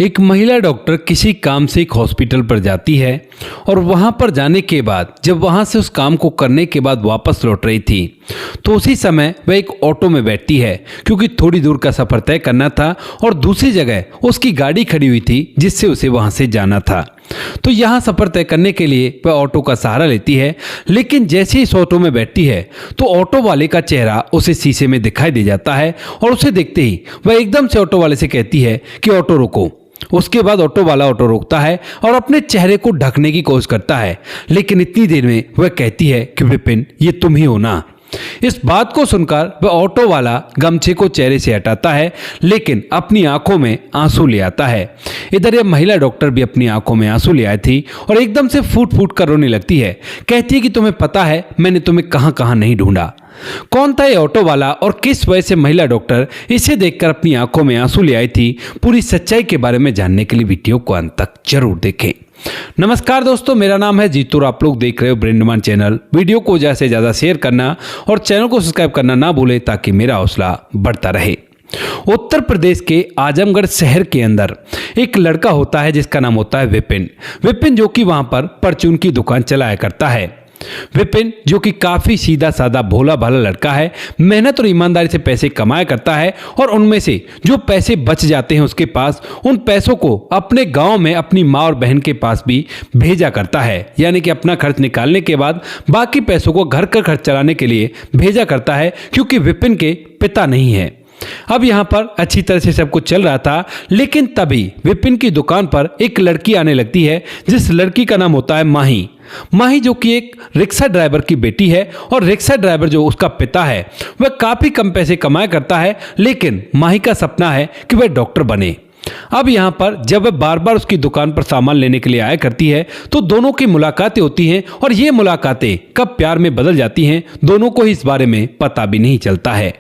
एक महिला डॉक्टर किसी काम से एक हॉस्पिटल पर जाती है और वहां पर जाने के बाद जब वहां से उस काम को करने के बाद वापस लौट रही थी तो उसी समय वह एक ऑटो में बैठती है क्योंकि थोड़ी दूर का सफर तय करना था और दूसरी जगह उसकी गाड़ी खड़ी हुई थी जिससे उसे वहां से जाना था। तो यहाँ सफर तय करने के लिए वह ऑटो का सहारा लेती है, लेकिन जैसे ही इस ऑटो में बैठती है तो ऑटो वाले का चेहरा उसे शीशे में दिखाई दे जाता है और उसे देखते ही वह एकदम से ऑटो वाले से कहती है कि ऑटो रोको। उसके बाद ऑटो वाला ऑटो रोकता है और अपने चेहरे को ढकने की कोशिश करता है, लेकिन इतनी देर में वह कहती है कि विपिन, ये तुम ही हो ना। इस बात को सुनकर वह ऑटो वाला गमछे को चेहरे से हटाता है, लेकिन अपनी आंखों में आंसू ले आता है। इधर यह महिला डॉक्टर भी अपनी आंखों में आंसू ले आई थी और एकदम से फूट फूट कर रोने लगती है। कहती है कि तुम्हें पता है मैंने तुम्हें कहां कहां नहीं ढूंढा। कौन था ये ऑटो वाला और किस वजह से महिला डॉक्टर इसे देखकर अपनी आंखों में आंसू ले आई थी, पूरी सच्चाई के बारे में जानने के लिए वीडियो को अंत तक जरूर देखें। नमस्कार दोस्तों, मेरा नाम है जीतू और आप लोग देख रहे हो ब्रेन डिमांड चैनल। वीडियो को ज़्यादा से ज़्यादा शेयर करना और चैनल को सब्सक्राइब करना ना भूलें ताकि मेरा हौसला बढ़ता रहे। उत्तर प्रदेश के आजमगढ़ शहर के अंदर एक लड़का होता है जिसका नाम होता है विपिन। विपिन जो कि वहां पर परचून की दुकान चलाया करता है। विपिन जो कि काफी सीधा साधा भोला भाला लड़का है, मेहनत और ईमानदारी से पैसे कमाया करता है और उनमें से जो पैसे बच जाते हैं उसके पास, उन पैसों को अपने गांव में अपनी माँ और बहन के पास भी भेजा करता है। यानी कि अपना खर्च निकालने के बाद बाकी पैसों को घर का खर्च चलाने के लिए भेजा करता है, क्योंकि विपिन के पिता नहीं है। अब यहाँ पर अच्छी तरह से सब कुछ चल रहा था, लेकिन तभी विपिन की दुकान पर एक लड़की आने लगती है जिस लड़की का नाम होता है माही। माही जो कि एक रिक्शा ड्राइवर की बेटी है और रिक्शा ड्राइवर जो उसका पिता है वह काफी कम पैसे कमाया करता है, लेकिन माही का सपना है कि वह डॉक्टर बने। अब यहाँ पर जब वह बार बार उसकी दुकान पर सामान लेने के लिए आया करती है तो दोनों की मुलाकातें होती हैं और ये मुलाकातें कब प्यार में बदल जाती हैं दोनों को इस बारे में पता भी नहीं चलता है।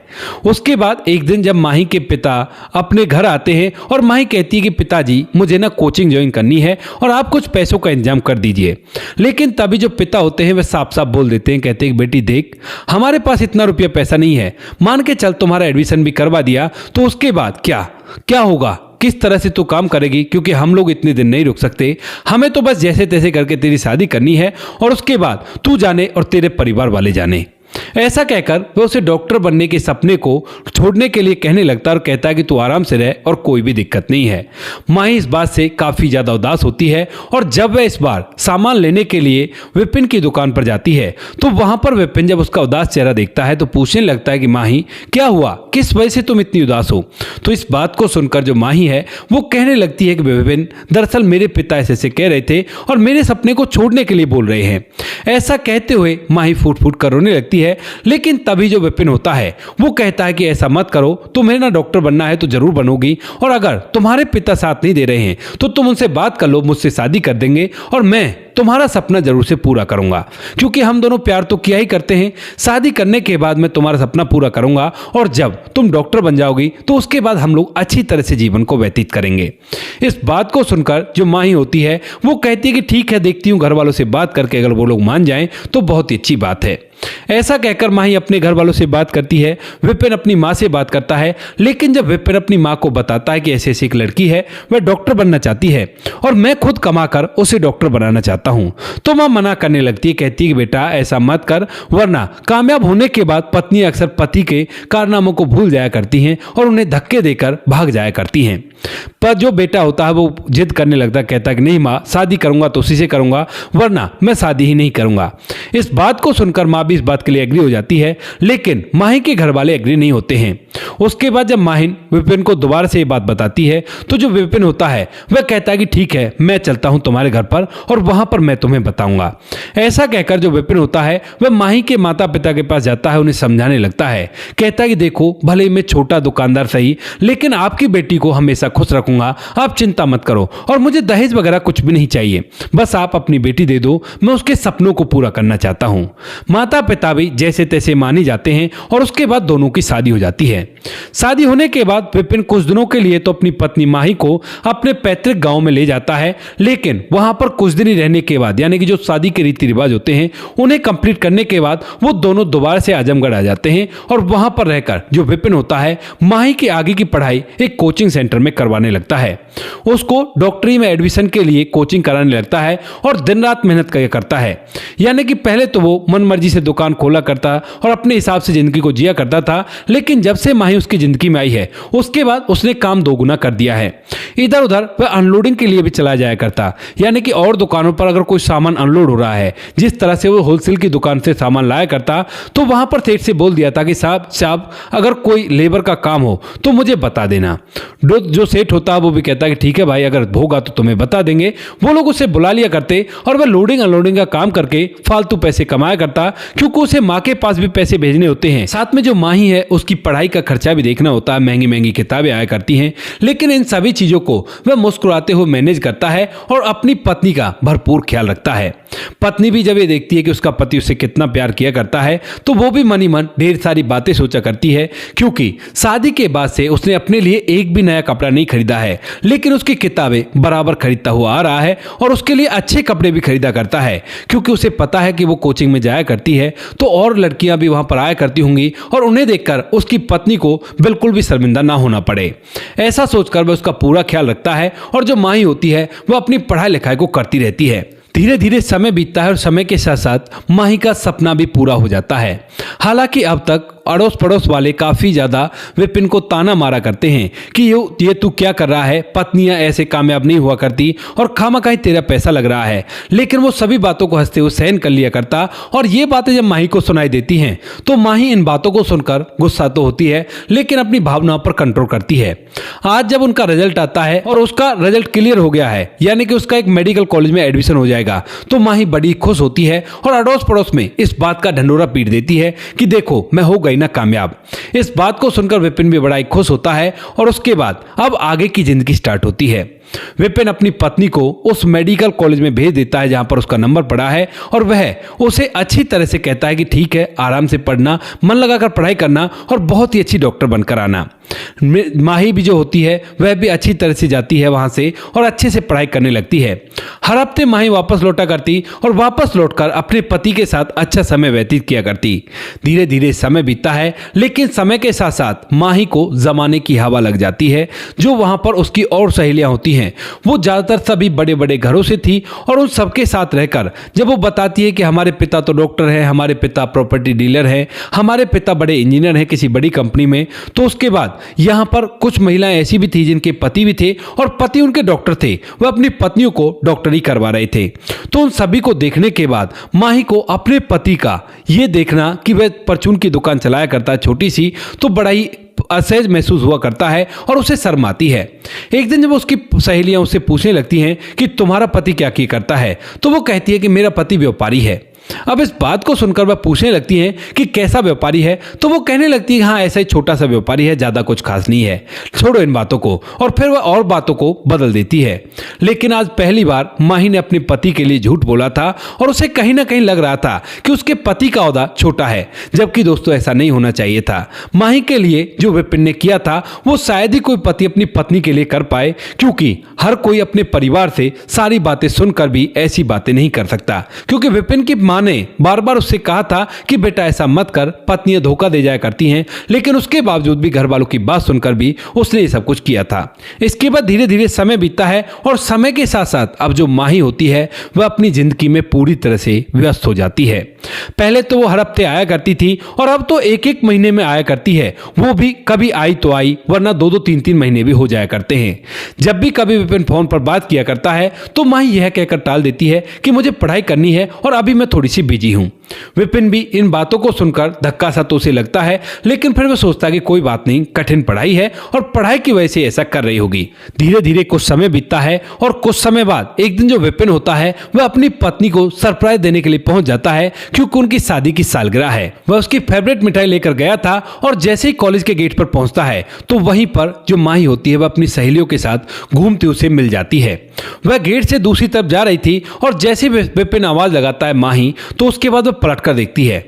उसके बाद एक दिन जब माही के पिता अपने घर आते हैं और माही कहती है कि पिताजी, मुझे ना कोचिंग ज्वाइन करनी है और आप कुछ पैसों का इंतजाम कर दीजिए। लेकिन तभी जो पिता होते हैं वह साफ साफ बोल देते हैं, कहते हैं बेटी देख, हमारे पास इतना रुपया पैसा नहीं है, मान के चल तुम्हारा एडमिशन भी करवा दिया तो उसके बाद क्या होगा, किस तरह से तू काम करेगी, क्योंकि हम लोग इतने दिन नहीं रुक सकते। हमें तो बस जैसे तैसे करके तेरी शादी करनी है और उसके बाद तू जाने और तेरे परिवार वाले जाने। ऐसा कहकर वह उसे डॉक्टर बनने के सपने को छोड़ने के लिए कहने लगता है और कहता है कि तू आराम से रह और कोई भी दिक्कत नहीं है। माही इस बात से काफी ज्यादा उदास होती है और जब वह इस बार सामान लेने के लिए विपिन की दुकान पर जाती है तो वहां पर विपिन जब उसका उदास चेहरा देखता है तो पूछने लगता है कि माही क्या हुआ, किस वजह से तुम इतनी उदास हो। तो इस बात को सुनकर जो माही है वो कहने लगती है कि विपिन, दरअसल मेरे पिता ऐसे कह रहे थे और मेरे सपने को छोड़ने के लिए बोल रहे हैं। ऐसा कहते हुए माही फूट फूट कर रोने लगती है, लेकिन तभी जो विपिन होता है वो कहता है कि ऐसा मत करो, तुम्हें ना डॉक्टर बनना है तो जरूर बनोगी और अगर तुम्हारे पिता साथ नहीं दे रहे हैं तो तुम उनसे बात कर लो, मुझसे शादी कर देंगे और मैं तुम्हारा सपना जरूर से पूरा करूंगा, क्योंकि हम दोनों प्यार तो किया ही करते हैं। शादी करने के बाद मैं तुम्हारा सपना पूरा करूंगा और जब तुम डॉक्टर बन जाओगी तो उसके बाद हम लोग अच्छी तरह से जीवन को व्यतीत करेंगे। इस बात को सुनकर जो माही होती है वो कहती है कि ठीक है, देखती हूँ घर वालों से बात करके अगर वो लोग मान जाएं तो बहुत ही अच्छी बात है। ऐसा कहकर माही अपने घर वालों से बात करती है। विपिन अपनी माँ से बात करता है, लेकिन जब विपिन अपनी माँ को बताता है कि ऐसी ऐसी एक लड़की है, वह डॉक्टर बनना चाहती है और मैं खुद कमाकर उसे डॉक्टर बनाना चाहता हूं, तो माँ मना करने लगती है। कहती है कि बेटा ऐसा मत कर, वरना कामयाब होने के बाद पत्नी अक्सर पति के कारनामों को भूल जाया करती हैं और उन्हें धक्के देकर भाग जाया करती हैं। पर जो बेटा होता है वो जिद करने लगता है, कहता है कि नहीं माँ, शादी करूंगा तो उसी से करूंगा, वरना मैं शादी ही नहीं करूंगा। इस बात को सुनकर माँ भी इस बात के लिए एग्री हो जाती है, लेकिन माही के घर वाले एग्री नहीं होते हैं। उसके बाद जब माहिन विपिन को दोबारा से ये बात बताती है तो जो विपिन होता है वह कहता है कि ठीक है, मैं चलता हूं तुम्हारे घर पर और वहां पर मैं तुम्हें बताऊंगा। ऐसा कहकर जो विपिन होता है वह माही के माता पिता के पास जाता है, उन्हें समझाने लगता है। कहता है कि देखो, भले ही मैं छोटा दुकानदार सही, लेकिन आपकी बेटी को हमेशा खुश रखूंगा, आप चिंता मत करो और मुझे दहेज वगैरह कुछ भी नहीं चाहिए, बस आप अपनी बेटी दे दो, मैं उसके सपनों को पूरा करना चाहता हूं। माता पिता भी जैसे तैसे मानी जाते हैं और उसके बाद दोनों की शादी हो जाती है। शादी होने के बाद विपिन कुछ दिनों के लिए तो अपनी पत्नी माही को अपने पैतृक गांव में ले जाता है, लेकिन वहां पर कुछ दिन ही रहने के बाद, यानी कि जो शादी के रीति रिवाज होते हैं उन्हें कंप्लीट करने के बाद वो दोनों दोबारा से आजमगढ़ आ जाते हैं और वहां पर रहकर जो विपिन होता है माही की आगे की पढ़ाई एक कोचिंग सेंटर में करवाने लगता है। उसको डॉक्टरी में एडमिशन के लिए कोचिंग कराने लगता है और दिन रात मेहनत करता है। यानी कि पहले तो वो मन मर्जी से दुकान खोला करता और अपने हिसाब से जिंदगी को जिया करता था, लेकिन जब से माही उसकी जिंदगी में आई है उसके बाद उसने काम दोगुना कर दिया है। इधर उधर वह अनलोडिंग के लिए भी चला जाया करता, यानी कि और दुकानों पर अगर कोई सामान अनलोड हो रहा है, जिस तरह से वो होलसेल की दुकान से सामान लाया करता, तो वहां पर सेठ से बोल दिया था कि साहब अगर कोई लेबर का काम हो तो मुझे बता देना। जो सेठ होता है वो भी कहता कि ठीक है भाई, अगर होगा तो तुम्हें बता देंगे। वो लोग उसे बुला लिया करते और वह लोडिंग अनलोडिंग का काम करके फालतू पैसे कमाया करता, क्योंकि उसे माँ के पास भी पैसे भेजने होते हैं, साथ में जो माही है उसकी पढ़ाई का खर्चा भी देखना होता है, महंगी महंगी किताबें आया करती हैं। लेकिन इन सभी चीजों को वह मुस्कुराते हुए मैनेज करता है और अपनी पत्नी का भरपूर ख्याल रखता है। पत्नी भी जब ये देखती है कि उसका पति उससे कितना प्यार किया करता है तो वो भी मन ही मन ढेर सारी बातें सोचा करती है, क्योंकि शादी के बाद से उसने अपने लिए एक भी नया कपड़ा नहीं खरीदा है, लेकिन उसकी किताबें बराबर खरीदता हुआ आ रहा है और उसके लिए अच्छे कपड़े भी खरीदा करता है, क्योंकि उसे पता है कि वो कोचिंग में जाया करती है तो और लड़कियां भी वहां पर आया करती होंगी और उन्हें देखकर उसकी पत्नी को बिल्कुल भी शर्मिंदा ना होना पड़े। ऐसा सोचकर वह उसका पूरा ख्याल रखता है और जो माही होती है वह अपनी पढ़ाई लिखाई को करती रहती है। धीरे धीरे समय बीतता है और समय के साथ साथ माही का सपना भी पूरा हो जाता है। हालांकि अब तक अड़ोस पड़ोस वाले काफी ज्यादा विपिन को ताना मारा करते हैं कि ये तू क्या कर रहा है, पत्नियां ऐसे कामयाब नहीं हुआ करती और खामखा तेरा पैसा लग रहा है। लेकिन वो सभी बातों को हंसते हुए सहन कर लिया करता और ये बातें जब माही को सुनाई देती हैं तो माही इन बातों को सुनकर गुस्सा तो होती है, लेकिन अपनी भावनाओं पर कंट्रोल करती है। आज जब उनका रिजल्ट आता है और उसका रिजल्ट क्लियर हो गया है, यानी कि उसका एक मेडिकल कॉलेज में एडमिशन हो जाएगा, तो माही बड़ी खुश होती है और अड़ोस पड़ोस में इस बात का ढंढोरा पीट देती है कि देखो मैं हो गई ना कामयाब। इस बात को सुनकर विपिन भी बड़ा ही खुश होता है और उसके बाद अब आगे की जिंदगी स्टार्ट होती है। विपिन अपनी पत्नी को उस मेडिकल कॉलेज में भेज देता है जहां पर उसका नंबर पड़ा है और वह उसे अच्छी तरह से कहता है कि ठीक है, आराम से पढ़ना, मन लगाकर पढ़ाई करना और बहुत ही अच्छी डॉक्टर बनकर आना। माही भी जो होती है वह भी अच्छी तरह से जाती है वहां से और अच्छे से पढ़ाई करने लगती है। हर हफ्ते माही वापस लौटा करती और वापस लौटकर अपने पति के साथ अच्छा समय व्यतीत किया करती। धीरे धीरे समय बीतता है, लेकिन समय के साथ साथ माही को जमाने की हवा लग जाती है। जो वहां पर उसकी और सहेलियां होती हैं वो ज्यादातर सभी बड़े बड़े घरों से थी और उन सबके साथ रहकर जब वो बताती है कि हमारे पिता तो डॉक्टर हैं, हमारे पिता प्रॉपर्टी डीलर हैं, हमारे पिता बड़े इंजीनियर हैं किसी बड़ी कंपनी में, तो उसके बाद यहां पर कुछ महिलाएं ऐसी भी थी जिनके पति भी थे और पति उनके डॉक्टर थे, वह अपनी पत्नियों को डॉक्टरी करवा रहे थे। तो उन सभी को देखने के बाद माही को अपने पति का ये देखना कि वह परचून की दुकान चलाया करता है छोटी सी, तो बड़ा ही असहज महसूस हुआ करता है और उसे शर्म आती है। एक दिन जब उसकी सहेलियां उससे पूछने लगती हैं कि तुम्हारा पति क्या किया करता है, तो वो कहती है कि मेरा पति व्यापारी है। अब इस बात को सुनकर वह पूछने लगती हैं कि कैसा व्यापारी है, तो वो कहने लगती है हाँ ऐसा ही छोटा सा व्यापारी है, ज्यादा कुछ खास नहीं है, छोड़ो इन बातों को। और फिर वह और बातों को बदल देती है। लेकिन आज पहली बार माही ने अपने पति के लिए झूठ बोला था और उसे कहीं ना कहीं लग रहा था कि उसके पति का ओहदा छोटा है, जबकि दोस्तों ऐसा नहीं होना चाहिए था। माही के लिए जो विपिन ने किया था वो शायद ही कोई पति अपनी पत्नी के लिए कर पाए, क्योंकि हर कोई अपने परिवार से सारी बातें सुनकर भी ऐसी बातें नहीं कर सकता। क्योंकि विपिन की मां ने बार बार उससे कहा था कि बेटा ऐसा मत कर, पत्नियां धोखा दे जाया करती हैं, लेकिन उसके बावजूद भी घर वालों की बात सुनकर भी उसने ये सब कुछ किया था। इसके बाद धीरे धीरे समय बीतता है और समय के साथ साथ अब जो माही होती है वह अपनी जिंदगी में पूरी तरह से व्यस्त हो जाती है। पहले तो वो हर हफ्ते आया करती थी और अब तो एक एक महीने में आया करती है, वो भी कभी आई तो आई, वरना दो दो तीन तीन महीने भी हो जाया करते हैं। जब भी कभी विपिन फोन पर बात किया करता है तो माही यह कहकर टाल देती है कि मुझे पढ़ाई करनी है और अभी मैं थोड़ी सी बिजी हूं। विपिन भी इन बातों को सुनकर धक्का सा तो उसे लगता है, लेकिन फिर वो सोचता है कि कोई बात नहीं, कठिन पढ़ाई है और पढ़ाई की वजह से ऐसा कर रही होगी। धीरे धीरे कुछ समय बीतता है और कुछ समय बाद एक दिन जो विपिन होता है वह अपनी पत्नी को सरप्राइज देने के लिए पहुंच जाता है, क्योंकि उनकी शादी की सालगिरह है। वह उसकी फेवरेट मिठाई लेकर गया था और जैसे ही कॉलेज के गेट पर पहुंचता है तो वहीं पर जो माही होती है वह अपनी सहेलियों के साथ घूमती उसे मिल जाती है। वह गेट से दूसरी तरफ जा रही थी और जैसे विपिन आवाज लगाता है माही, तो उसके बाद वह पलट कर देखती है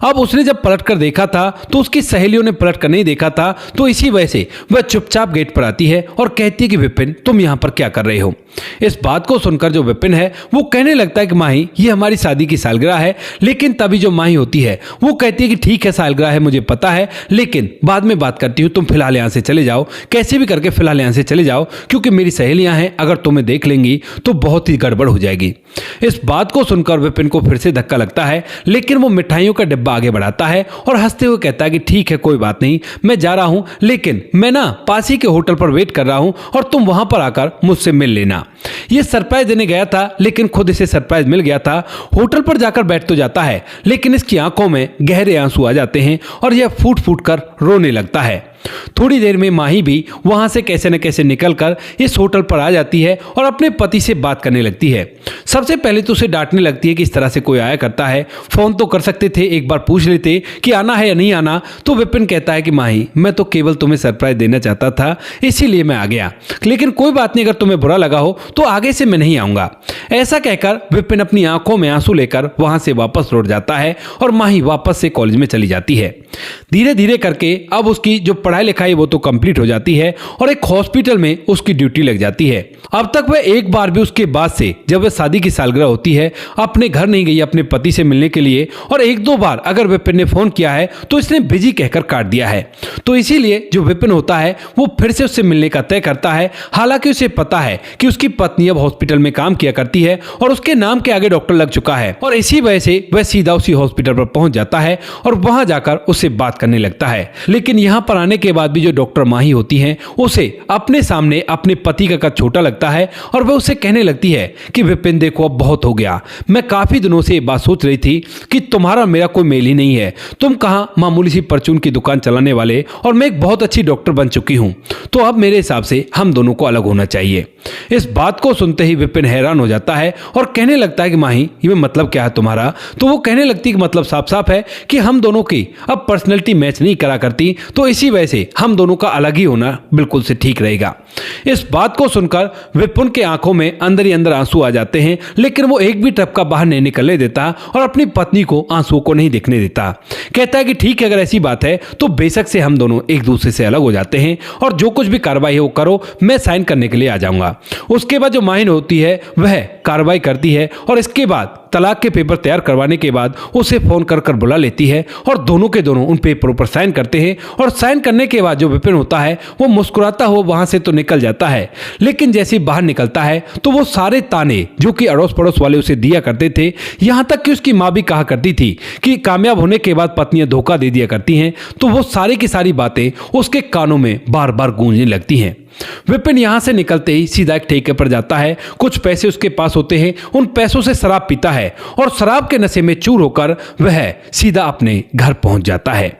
अब उसने जब पलट कर देखा था तो उसकी सहेलियों ने पलट कर नहीं देखा था, तो इसी वजह से वह चुपचाप गेट पर आती है और कहती है कि विपिन, तुम यहाँ पर क्या कर रहे हो। इस बात को सुनकर जो विपिन है वो कहने लगता है कि माही, ये हमारी शादी की सालगिरह है। लेकिन तभी जो माही होती है वो कहती है कि ठीक है, सालगिरह है, मुझे पता है, लेकिन बाद में बात करती हूँ, तुम फिलहाल यहाँ से चले जाओ, कैसे भी करके फिलहाल यहाँ से चले जाओ, क्योंकि मेरी सहेलियां हैं, अगर तुम्हें देख लेंगी तो बहुत ही गड़बड़ हो जाएगी। इस बात को सुनकर विपिन को फिर से धक्का लगता है, लेकिन वो मिठाइयों का डिब्बा आगे बढ़ाता है और हंसते हुए कहता है कि ठीक है, कोई बात नहीं, मैं जा रहा हूं, लेकिन मैं ना पास ही के होटल पर वेट कर रहा हूं और तुम वहां पर आकर मुझसे मिल लेना। ये सरप्राइज देने गया था, लेकिन खुद इसे सरप्राइज मिल गया था। होटल पर जाकर बैठ तो जाता है, लेकिन इसकी आंखों में गहरे आंसू आ जाते हैं और यह फूट फूट कर रोने लगता है। थोड़ी देर में माही भी वहां से कैसे न कैसे निकलकर इस होटल पर आ जाती है और अपने पति से बात करने लगती है। सबसे पहले तो उसे डांटने लगती है कि इस तरह से कोई आया करता है, फोन तो कर सकते थे, एक बार पूछ लेते कि आना है या नहीं आना। तो विपिन कहता है कि माही, मैं तो केवल तुम्हें सरप्राइज देना चाहता था, इसीलिए मैं आ गया, लेकिन कोई बात नहीं, अगर तुम्हें बुरा लगा हो तो आगे से मैं नहीं आऊंगा। ऐसा कहकर विपिन अपनी आंखों में आंसू लेकर वहां से वापस लौट जाता है और माही वापस से कॉलेज में चली जाती है। धीरे धीरे करके अब उसकी जो पढ़ाई लिखाई वो तो कंप्लीट हो जाती है और एक हॉस्पिटल में उसकी ड्यूटी लग जाती है। अब तक वह एक बार भी उसके बाद से, जब वह शादी की सालगिरह होती है, अपने घर नहीं गई अपने पति से मिलने के लिए, और एक दो बार अगर विपिन ने फोन किया है तो इसने बिजी कहकर काट दिया है। तो इसीलिए जो विपिन होता है वो फिर से उससे मिलने का तय करता है। हालांकि उसे पता है कि उसकी पत्नी अब हॉस्पिटल में काम किया करती है और उसके नाम के आगे डॉक्टर लग चुका है, और इसी वजह से वह सीधा उसी हॉस्पिटल पर पहुंच जाता है और वहां जाकर उससे बात करने लगता है। लेकिन यहां पर आने के बाद भी जो डॉक्टर माही होती हैं उसे अपने सामने अपने पति का कद छोटा लगता है और वह उसे कहने लगती है कि विपिन, देखो अब बहुत हो गया, मैं काफी दिनों से ये बात सोच रही थी कि तुम्हारा मेरा कोई मेल ही नहीं है। तुम कहां मामूली सी परचून की दुकान चलाने वाले और मैं एक बहुत अच्छी डॉक्टर बन चुकी हूं, तो अब मेरे हिसाब से हम दोनों को अलग होना चाहिए। इस बात को सुनते ही विपिन हैरान हो जाता है और कहने लगता है कि माही, ये मतलब क्या है तुम्हारा? तो वो कहने लगती है कि मतलब साफ साफ है कि हम दोनों की अब पर्सनैलिटी मैच नहीं करा करती, तो इसी वजह से हम दोनों का अलग ही होना बिल्कुल से ठीक रहेगा। इस बात को सुनकर विपिन के आंखों में अंदर ही अंदर आंसू आ जाते हैं, लेकिन वो एक भी टपका बाहर नहीं निकलने देता और अपनी पत्नी को आंसुओं को नहीं दिखने देता। कहता है कि ठीक है, अगर ऐसी बात है तो बेशक से हम दोनों एक दूसरे से अलग हो जाते हैं और जो कुछ भी कार्रवाई है वो करो, मैं साइन करने के लिए आ जाऊंगा। उसके बाद जो माहिन होती है वह कार्रवाई करती है और इसके बाद तलाक के पेपर तैयार करवाने के बाद उसे फोन कर कर बुला लेती है और दोनों के दोनों उन पेपरों पर साइन करते हैं। और साइन करने के बाद जो विपिन होता है वो मुस्कुराता हुआ वहां से तो निकल जाता है, लेकिन जैसे ही बाहर निकलता है तो वो सारे ताने जो कि अड़ोस पड़ोस वाले उसे दिया करते थे, यहां तक कि उसकी मां भी कहा करती थी कि कामयाब होने के बाद पत्नियां धोखा दे दिया करती हैं, तो वो सारी की सारी बातें उसके कानों में बार बार गूंजने लगती हैं। विपिन यहां से निकलते ही सीधा एक ठेके पर जाता है। कुछ पैसे उसके पास होते हैं, उन पैसों से शराब पीता है और शराब के नशे में चूर होकर वह सीधा अपने घर पहुंच जाता है।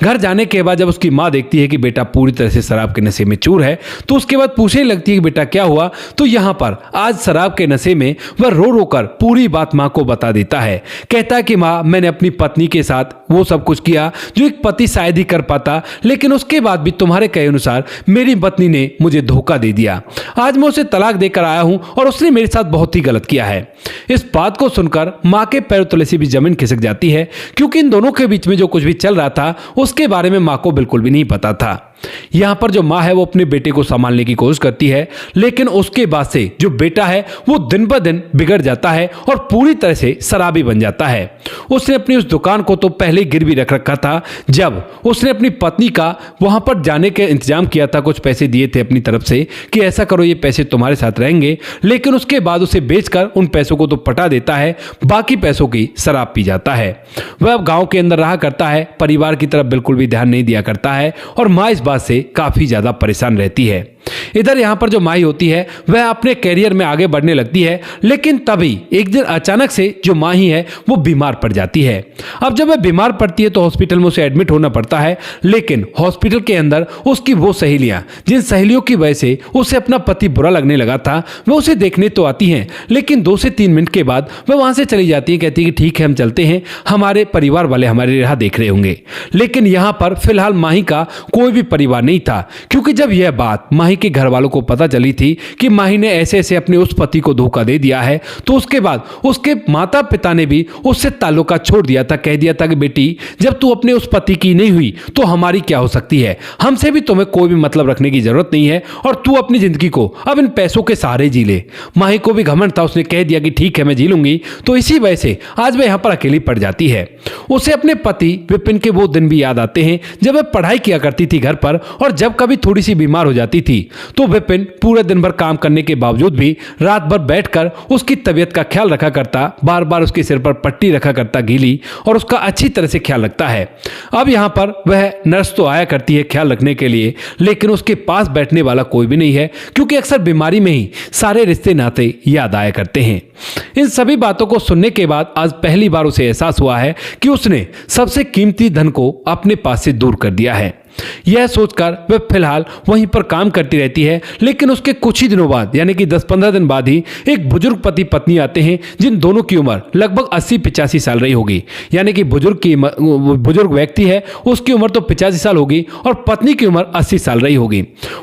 घर जाने के बाद जब उसकी मां देखती है कि बेटा पूरी तरह से शराब के नशे में चूर है, तो उसके बाद पूछने लगती है कि बेटा क्या हुआ? तो यहां पर आज शराब के नशे में वह रो रो कर पूरी बात मां को बता देता है। कहता है कि मां, मैंने अपनी पत्नी के साथ वो सब कुछ किया जो एक पति शायद ही कर पाता, लेकिन उसके बाद भी तुम्हारे कहे अनुसार मेरी पत्नी ने मुझे धोखा दे दिया। आज मैं उसे तलाक देकर आया हूं और उसने मेरे साथ बहुत ही गलत किया है। इस बात को सुनकर मां के पैरों तले से भी जमीन खिसक जाती है, क्योंकि इन दोनों के बीच में जो कुछ भी चल रहा था उसके बारे में मां को बिल्कुल भी नहीं पता था। यहां पर जो मां है वो अपने बेटे को संभालने की कोशिश करती है, लेकिन उसके बाद से जो बेटा है वो दिन ब दिन बिगड़ जाता है और पूरी तरह से शराबी बन जाता है। उसने अपनी उस दुकान को तो पहले ही गिरवी रख रखा था। जब उसने अपनी पत्नी का वहां पर जाने का इंतजाम किया था, कुछ पैसे दिए थे अपनी तरफ से कि ऐसा करो ये पैसे तुम्हारे साथ रहेंगे, लेकिन उसके बाद उसे बेचकर उन पैसों को तो पटा देता है, बाकी पैसों की शराब पी जाता है। वह अब गांव के अंदर रहा करता है, परिवार की तरफ बिल्कुल भी ध्यान नहीं दिया करता है और मां इस बात से काफी ज्यादा परेशान रहती है। इधर यहां पर जो माई होती है वह अपने कैरियर में आगे बढ़ने लगती है, लेकिन तभी एक दिन अचानक से जो माही है वो बीमार पड़ जाती है। अब जब वह बीमार पड़ती है तो हॉस्पिटल में उसे एडमिट होना पड़ता है, लेकिन हॉस्पिटल के अंदर उसकी वो सहेलियां जिन सहेलियों की वजह से उसे अपना पति बुरा लगने लगा था, वह उसे देखने तो आती हैं, लेकिन 2 से 3 मिनट के बाद वह वहां से चली जाती है। कहती है कि ठीक है हम चलते हैं, हमारे परिवार वाले हमारी राह देख रहे होंगे। लेकिन यहां पर फिलहाल माही का कोई भी परिवार नहीं था, क्योंकि जब यह बात माही माही के घर वालों को पता चली थी कि माही ने ऐसे ऐसे अपने उस पति को धोखा दे दिया है, तो उसके बाद उसके माता पिता ने भी उससे ताल्लुकात छोड़ दिया था। कह दिया था कि बेटी, जब तू अपने उस पति की नहीं हुई तो हमारी क्या हो सकती है, हमसे भी तुम्हें कोई भी मतलब रखने की जरूरत नहीं है और तू अपनी जिंदगी को अब इन पैसों के सहारे जी ले। माही को भी घमंड था, उसने कह दिया कि ठीक है मैं जी लूंगी। तो इसी वजह से आज वह यहाँ पर अकेली पड़ जाती है। उसे अपने पति विपिन के वो दिन भी याद आते हैं जब वह पढ़ाई किया करती थी घर पर, और जब कभी थोड़ी सी बीमार हो जाती थी तो विपिन पूरे दिन भर काम करने के बावजूद भी रात भर बैठकर उसकी तबीयत का ख्याल रखा करता, बार बार उसके सिर पर पट्टी रखा करता गीली, और उसका अच्छी तरह से ख्याल रखता है। अब यहाँ पर वह नर्स तो आया करती है ख्याल रखने के लिए, लेकिन उसके पास बैठने वाला कोई भी नहीं है, क्योंकि अक्सर बीमारी में ही सारे रिश्ते नाते याद आया करते हैं। इन सभी बातों को सुनने के बाद आज पहली बार उसे एहसास हुआ है कि उसने सबसे कीमती धन को अपने पास से दूर कर दिया है। यह सोचकर वह फिलहाल वहीं पर काम करती रहती है, लेकिन उसके कुछ ही दिनों बाद यानी कि 10-15 दिन बाद ही एक बुजुर्ग पति पत्नी आते हैं, जिन दोनों की उम्र लगभग 80-85 साल रही होगी। यानी कि बुजुर्ग व्यक्ति है, उसकी उम्र तो 85 साल होगी और पत्नी की उम्र 80 साल रही होगी।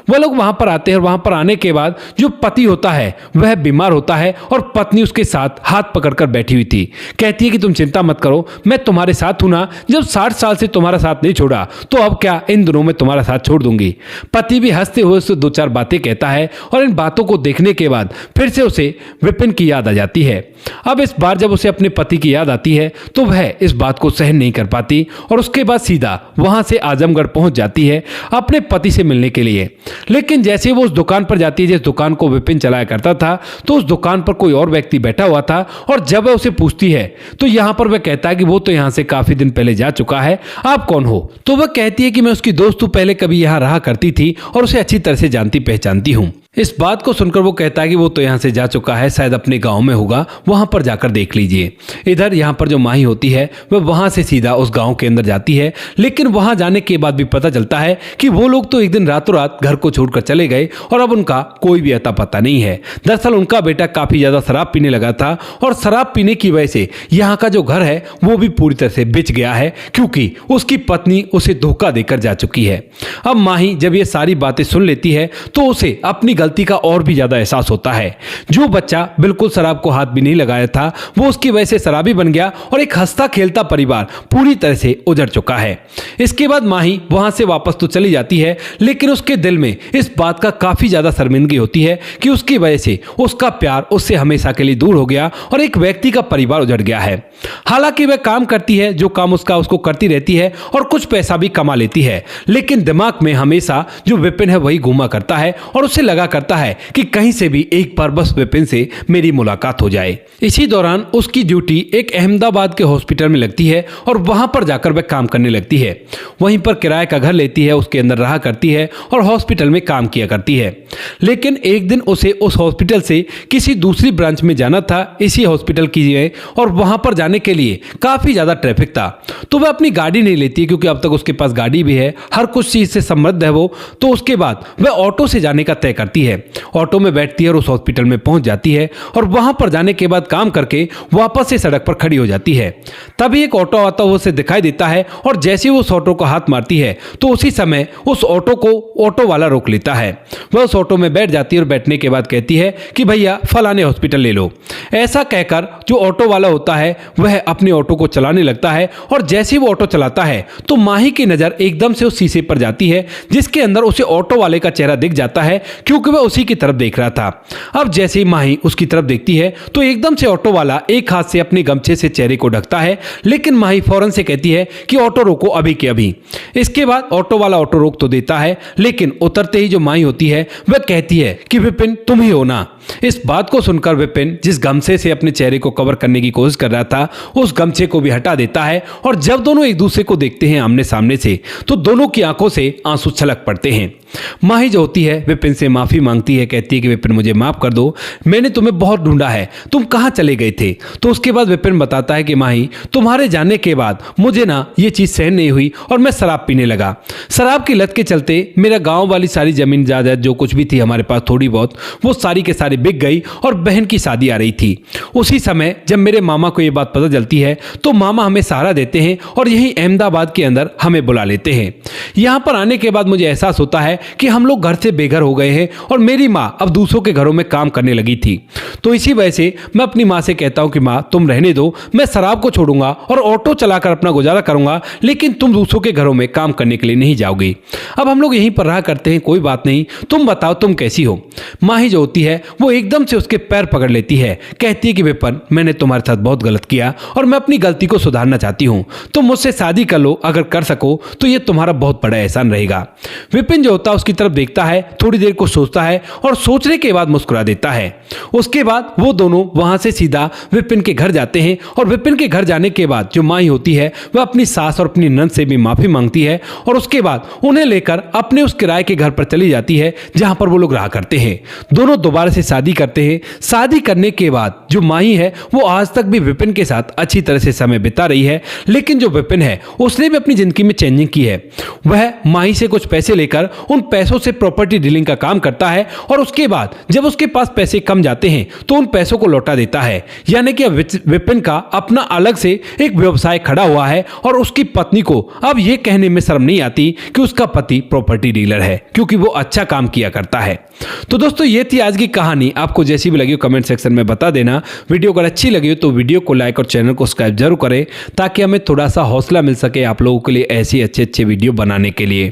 वह लोग वहां पर आते हैं और वहां पर आने के बाद जो पति होता है वह बीमार होता है और पत्नी उसके साथ हाथ पकड़कर बैठी हुई थी। कहती है कि तुम चिंता मत करो, मैं तुम्हारे साथ हूं ना, जब 60 साल से तुम्हारा साथ नहीं छोड़ा तो अब क्या इन दिनों में तुम्हारा साथ छोड़ दूंगी। पति भी हंसते हुए उससे 2-4 बातें कहता है और इन बातों को देखने के बाद फिर से उसे विपिन की याद आ जाती है। अब इस बार जब उसे अपने पति की याद आती है तो वह इस बात को सहन नहीं कर पाती और उसके बाद सीधा वहां से आजमगढ़ पहुंच जाती है अपने पति से मिलने के लिए। लेकिन जैसे वो उस दुकान पर जाती है जिस दुकान को विपिन चलाया करता था, तो उस दुकान पर कोई और व्यक्ति बैठा हुआ था और जब वह उसे पूछती है तो यहां पर वह कहता है कि वो तो यहां से काफी दिन पहले जा चुका है, आप कौन हो? तो वह कहती है कि मैं उसकी दोस्त पहले कभी यहां रहा करती थी और उसे अच्छी तरह से जानती पहचानती हूं। इस बात को सुनकर वो कहता है कि वो तो यहां से जा चुका है, शायद अपने गांव में होगा, वहां पर जाकर देख लीजिए। इधर यहां पर जो माही होती है वह वहां से सीधा उस गांव के अंदर जाती है, लेकिन वहां जाने के बाद भी पता चलता है कि वो लोग तो एक दिन रातों रात घर को छोड़कर चले गए और अब उनका कोई भी अता पता नहीं है। दरअसल उनका बेटा काफी ज्यादा शराब पीने लगा था और शराब पीने की वजह से यहाँ का जो घर है वो भी पूरी तरह से बिच गया है, क्योंकि उसकी पत्नी उसे धोखा देकर जा चुकी है। अब माही जब ये सारी बातें सुन लेती है तो उसे अपनी गलती का और भी ज्यादा एहसास होता है। जो बच्चा बिल्कुल शराब को हाथ भी नहीं लगाया था वो उसकी वजह से शराबी बन गया और एक हंसता खेलता परिवार पूरी तरह से उजड़ चुका है। इसके बाद माही वहां से वापस तो चली जाती है, लेकिन उसके दिल में इस बात का काफी ज्यादा शर्मिंदगी होती है कि उसकी वजह से उसका प्यार उससे हमेशा के लिए दूर हो गया और एक व्यक्ति का परिवार उजड़ गया है। हालांकि वह काम करती है, जो काम उसको करती रहती है और कुछ पैसा भी कमा लेती है, लेकिन दिमाग में हमेशा जो विपिन है वही घूमा करता है और उसे लगा करता है कि कहीं से भी एक बार बस विपिन से मेरी मुलाकात हो जाए। इसी दौरान उसकी ड्यूटी एक अहमदाबाद के हॉस्पिटल में लगती है और वहां पर जाकर वह काम करने लगती है। वहीं पर किराए का घर लेती है, उसके अंदर रहा करती है और हॉस्पिटल में काम किया करती है। लेकिन एक दिन उसे उस हॉस्पिटल से किसी दूसरी ब्रांच में जाना था, इसी हॉस्पिटल की जगह, और वहां पर जाने के लिए काफी ज्यादा ट्रैफिक था, तो वह अपनी गाड़ी नहीं लेती क्योंकि अब तक उसके पास गाड़ी भी है, हर कुछ चीज से समृद्ध है वो। तो उसके बाद वह ऑटो से जाने का तय करती है। ऑटो में बैठती है और उस हॉस्पिटल में पहुंच जाती है और वहां पर जाने के बाद काम करके वापस से सड़क पर खड़ी हो जाती है। तभी एक ऑटो आता हुआ उसे दिखाई देता है और जैसे ही उस ऑटो को हाथ मारती है तो उसी समय उस ऑटो को ऑटो वाला रोक लेता है। वह उस ऑटो में बैठ जाती है और बैठने के बाद कहती है कि भैया फलाने हॉस्पिटल ले लो। ऐसा कहकर जो ऑटो वाला होता है वह अपने ऑटो को चलाने लगता है और जैसे ही वो ऑटो चलाता है तो माही की नजर एकदम से उस शीशे पर जाती है जिसके अंदर उसे ऑटो वाले का चेहरा दिख जाता है, क्योंकि वह उसी की तरफ देख रहा था। अब जैसे ही माही उसकी तरफ देखती है तो एकदम से ऑटो वाला एक हाथ से अपने गमछे से चेहरे को ढकता है, लेकिन माही फौरन से कहती है कि ऑटो रोको अभी के अभी। इसके बाद ऑटो वाला ऑटो रोक तो देता है, लेकिन उतरते ही जो माही होती है वह कहती है कि विपिन तुम ही हो ना। इस बात को सुनकर विपिन जिस गमछे से अपने चेहरे को कवर करने की कोशिश कर रहा था उस गमछे को भी हटा देता है और जब दोनों एक दूसरे को देखते हैं आमने सामने से तो दोनों की आंखों से आंसू छलक पड़ते हैं। माही जो होती है विपिन से माफी मांगती है, कहती है कि विपिन मुझे माफ कर दो, मैंने तुम्हें बहुत ढूंढा है, तुम कहां चले गए थे। तो उसके बाद विपिन बताता है कि माही तुम्हारे जाने के बाद मुझे ना ये चीज सहन नहीं हुई और मैं शराब पीने लगा। शराब की लत के चलते मेरा गांव वाली सारी जमीन जायदाद जो कुछ भी थी हमारे पास थोड़ी बहुत, वो सारी के सारी बिक गई और बहन की शादी आ रही थी। उसी समय जब मेरे मामा को ये बात पता चलती है तो मामा हमें सहारा देते हैं और यही अहमदाबाद के अंदर हमें बुला लेते हैं। यहाँ पर आने के बाद मुझे एहसास होता है कि हम लोग घर से बेघर हो गए हैं और मेरी माँ अब दूसरों के घरों में काम करने लगी थी। तो इसी वजह से मैं अपनी माँ से कहता हूँ कि माँ तुम रहने दो, मैं शराब को छोड़ूंगा और ऑटो चलाकर अपना गुजारा करूंगा, लेकिन तुम दूसरों के घरों में काम करने के लिए नहीं जाओगी। अब हम लोग यहीं पर रहा करते हैं, कोई बात नहीं, तुम बताओ तुम कैसी हो। माँ ही जो होती है वो एकदम से उसके पैर पकड़ लेती है, कहती है कि विपिन मैंने तुम्हारे साथ बहुत गलत किया और मैं अपनी गलती को सुधारना चाहती हूँ, तुम मुझसे शादी कर लो, अगर कर सको तो ये तुम्हारा बहुत बड़ा एहसान रहेगा। विपिन जो होता है उसकी तरफ देखता है, थोड़ी देर को सोचता है और सोचने के बाद मुस्कुरा देता है। उसके बाद वो दोनों वहां से सीधा विपिन के घर जाते हैं और विपिन के घर जाने के बाद जो माँ होती है वह अपनी सास और अपनी नंद से भी माफी मांगती है और उसके बाद उन्हें लेकर अपने उस किराए के घर पर चली जाती है जहां पर वो लोग रहा करते हैं। दोनों दोबारा से शादी करते हैं। शादी करने के बाद जो माही है वो आज तक भी विपिन के साथ अच्छी तरह से समय बिता रही है, लेकिन जो विपिन है उसने भी अपनी जिंदगी में चेंजिंग की है। वह माही से कुछ पैसे लेकर उन पैसों से प्रॉपर्टी डीलिंग का काम करता है और उसके बाद जब उसके पास पैसे कम जाते हैं तो उन पैसों को लौटा देता है। यानी कि विपिन का अपना अलग से एक व्यवसाय खड़ा हुआ है और उसकी पत्नी को अब यह कहने में शर्म नहीं आती कि उसका पति प्रॉपर्टी डीलर है, क्योंकि वो अच्छा काम किया करता है। तो दोस्तों ये थी आज की कहानी। आपको जैसी भी लगी हो कमेंट सेक्शन में बता देना। वीडियो अगर अच्छी लगी हो तो वीडियो को लाइक और चैनल को सब्सक्राइब जरूर करें, ताकि हमें थोड़ा सा हौसला मिल सके आप लोगों के लिए ऐसी अच्छे वीडियो बनाने के लिए।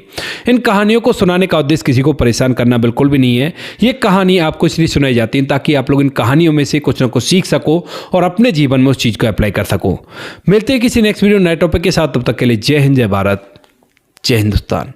इन कहानियों को सुनाने का उद्देश्य किसी को परेशान करना बिल्कुल भी नहीं है। ये कहानी आपको इसलिए सुनाई जाती है ताकि आप लोग इन कहानियों में से कुछ ना कुछ सीख सको और अपने जीवन में उस चीज को अप्लाई कर सको। मिलते हैं किसी नेक्स्ट वीडियो नए टॉपिक के साथ, तब तक के लिए जय हिंद, जय भारत, जय हिंदुस्तान।